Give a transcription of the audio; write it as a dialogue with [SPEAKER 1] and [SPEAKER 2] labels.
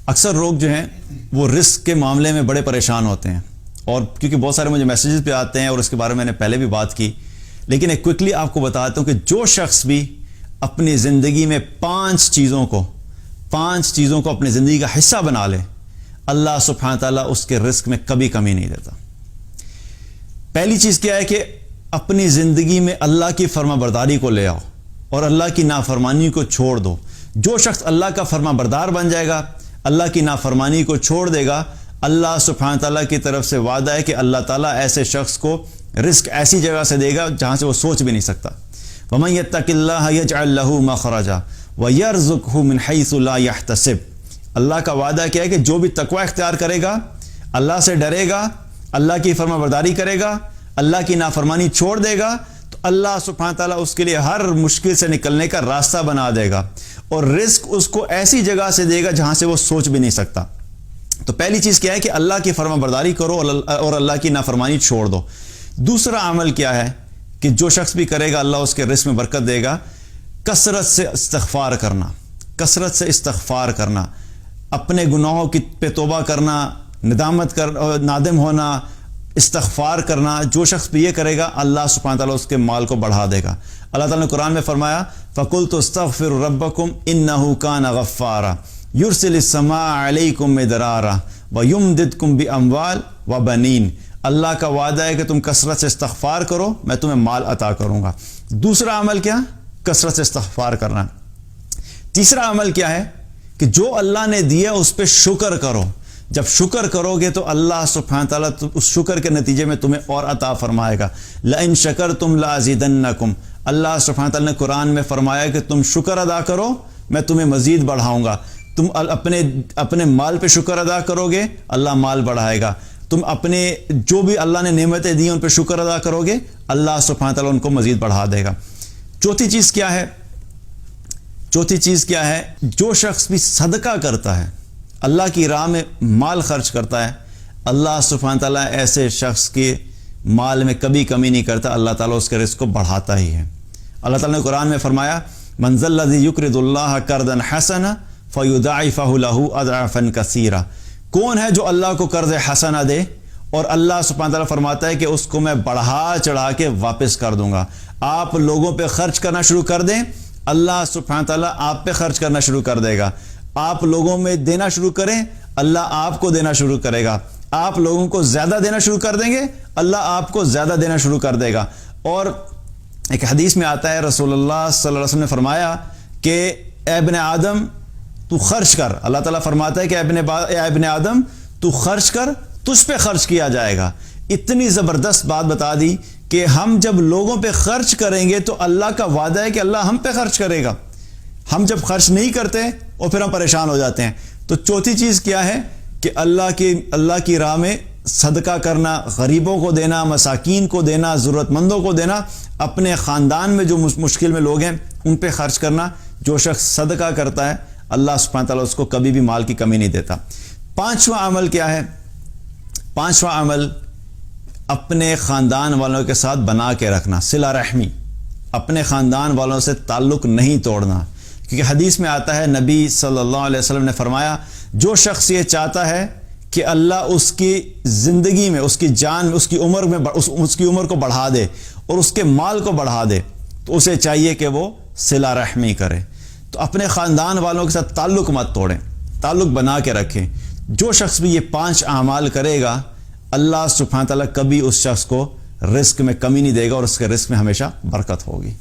[SPEAKER 1] اکثر لوگ جو ہیں وہ رزق کے معاملے میں بڑے پریشان ہوتے ہیں، اور کیونکہ بہت سارے مجھے میسیجز پہ آتے ہیں اور اس کے بارے میں نے پہلے بھی بات کی، لیکن ایک کوئکلی آپ کو بتاتا ہوں کہ جو شخص بھی اپنی زندگی میں پانچ چیزوں کو اپنی زندگی کا حصہ بنا لے، اللہ سبحانہ تعالیٰ اس کے رزق میں کبھی کمی نہیں دیتا۔ پہلی چیز کیا ہے کہ اپنی زندگی میں اللہ کی فرما برداری کو لے آؤ اور اللہ کی نافرمانی کو چھوڑ دو۔ جو شخص اللہ کا فرما بردار بن جائے گا، اللہ کی نافرمانی کو چھوڑ دے گا، اللہ سبحانہ تعالیٰ کی طرف سے وعدہ ہے کہ اللہ تعالیٰ ایسے شخص کو رزق ایسی جگہ سے دے گا جہاں سے وہ سوچ بھی نہیں سکتا۔ وَمَن يَتَّقِ اللَّهَ يَجْعَل لَّهُ مَخْرَجًا وَيَرْزُقْهُ مِنْ حَيْثُ لَا يَحْتَسِبُ۔ اللہ کا وعدہ کیا ہے کہ جو بھی تقوی اختیار کرے گا، اللہ سے ڈرے گا، اللہ کی فرما برداری کرے گا، اللہ کی نافرمانی چھوڑ دے گا، تو اللہ سبحانہ تعالیٰ اس کے لیے ہر مشکل سے نکلنے کا راستہ بنا دے گا، اور رزق اس کو ایسی جگہ سے دے گا جہاں سے وہ سوچ بھی نہیں سکتا۔ تو پہلی چیز کیا ہے کہ اللہ کی فرما برداری کرو اور اللہ کی نافرمانی چھوڑ دو۔ دوسرا عمل کیا ہے کہ جو شخص بھی کرے گا اللہ اس کے رزق میں برکت دے گا، کثرت سے استغفار کرنا، اپنے گناہوں پہ توبہ کرنا، نادم ہونا، استغفار کرنا۔ جو شخص بھی یہ کرے گا اللہ سبحانہ تعالیٰ اس کے مال کو بڑھا دے گا۔ اللہ تعالیٰ نے قرآن میں فرمایا فَقُلْتُ اسْتَغْفِرُوا رَبَّكُمْ إِنَّهُ كَانَ غَفَّارًا يُرْسِلِ السَّمَاءَ عَلَيْكُمْ مِدْرَارًا وَيُمْدِدْكُمْ بِأَمْوَالٍ وَبَنِينَ۔ اللہ کا وعدہ ہے کہ تم کثرت سے استغفار کرو، میں تمہیں مال عطا کروں گا۔ دوسرا عمل کیا؟ کثرت سے استغفار کرنا۔ تیسرا عمل کیا ہے کہ جو اللہ نے دیا اس پہ شکر کرو۔ جب شکر کرو گے تو اللہ سبحانہ تعالیٰ اس شکر کے نتیجے میں تمہیں اور عطا فرمائے گا۔ لَإِن شَكَرْتُمْ لَأَزِيدَنَّكُمْ۔ اللہ سبحانہ تعالیٰ نے قرآن میں فرمایا کہ تم شکر ادا کرو میں تمہیں مزید بڑھاؤں گا۔ تم اپنے مال پہ شکر ادا کرو گے اللہ مال بڑھائے گا۔ تم اپنے جو بھی اللہ نے نعمتیں دی ان پہ شکر ادا کرو گے اللہ سبحانہ تعالیٰ ان کو مزید بڑھا دے گا۔ چوتھی چیز کیا ہے؟ جو شخص بھی صدقہ کرتا ہے، اللہ کی راہ میں مال خرچ کرتا ہے، اللہ سبحانہ تعالیٰ ایسے شخص کے مال میں کبھی کمی نہیں کرتا، اللہ تعالیٰ اس کے رزق کو بڑھاتا ہی ہے۔ اللہ تعالیٰ نے قرآن میں فرمایا مَنْ ذَا الَّذِي يُقْرِضُ اللَّهَ قَرْضًا حَسَنًا فَيُضَاعِفَهُ لَهُ أَضْعَافًا كَثِيرًا۔ کون ہے جو اللہ کو قرض حسنہ دے اور اللہ سبحانہ تعالیٰ فرماتا ہے کہ اس کو میں بڑھا چڑھا کے واپس کر دوں گا۔ آپ لوگوں پہ خرچ کرنا شروع کر دیں، اللہ سبحانہ تعالیٰ آپ پہ خرچ کرنا شروع کر دے گا۔ آپ لوگوں میں دینا شروع کریں، اللہ آپ کو دینا شروع کرے گا۔ آپ لوگوں کو زیادہ دینا شروع کر دیں گے، اللہ آپ کو زیادہ دینا شروع کر دے گا۔ اور ایک حدیث میں آتا ہے رسول اللہ صلی اللہ علیہ وسلم نے فرمایا کہ اے ابن آدم تو خرچ کر۔ اللہ تعالیٰ فرماتا ہے کہ اے ابن آدم تو خرچ کر، تجھ پہ خرچ کیا جائے گا۔ اتنی زبردست بات بتا دی کہ ہم جب لوگوں پہ خرچ کریں گے تو اللہ کا وعدہ ہے کہ اللہ ہم پہ خرچ کرے گا۔ ہم جب خرچ نہیں کرتے اور پھر ہم پریشان ہو جاتے ہیں۔ تو چوتھی چیز کیا ہے کہ اللہ کی راہ میں صدقہ کرنا، غریبوں کو دینا، مساکین کو دینا، ضرورت مندوں کو دینا، اپنے خاندان میں جو مشکل میں لوگ ہیں ان پہ خرچ کرنا۔ جو شخص صدقہ کرتا ہے اللہ سبحانہ تعالیٰ اس کو کبھی بھی مال کی کمی نہیں دیتا۔ پانچواں عمل کیا ہے؟ پانچواں عمل اپنے خاندان والوں کے ساتھ بنا کے رکھنا، صلہ رحمی، اپنے خاندان والوں سے تعلق نہیں توڑنا، کیونکہ حدیث میں آتا ہے نبی صلی اللہ علیہ وسلم نے فرمایا جو شخص یہ چاہتا ہے کہ اللہ اس کی زندگی میں، اس کی جان میں، اس کی عمر کو بڑھا دے اور اس کے مال کو بڑھا دے، تو اسے چاہیے کہ وہ صلہ رحمی کرے۔ تو اپنے خاندان والوں کے ساتھ تعلق مت توڑیں، تعلق بنا کے رکھیں۔ جو شخص بھی یہ 5 اعمال کرے گا اللہ سبحانہ تعالیٰ کبھی اس شخص کو رزق میں کمی نہیں دے گا اور اس کے رزق میں ہمیشہ برکت ہوگی۔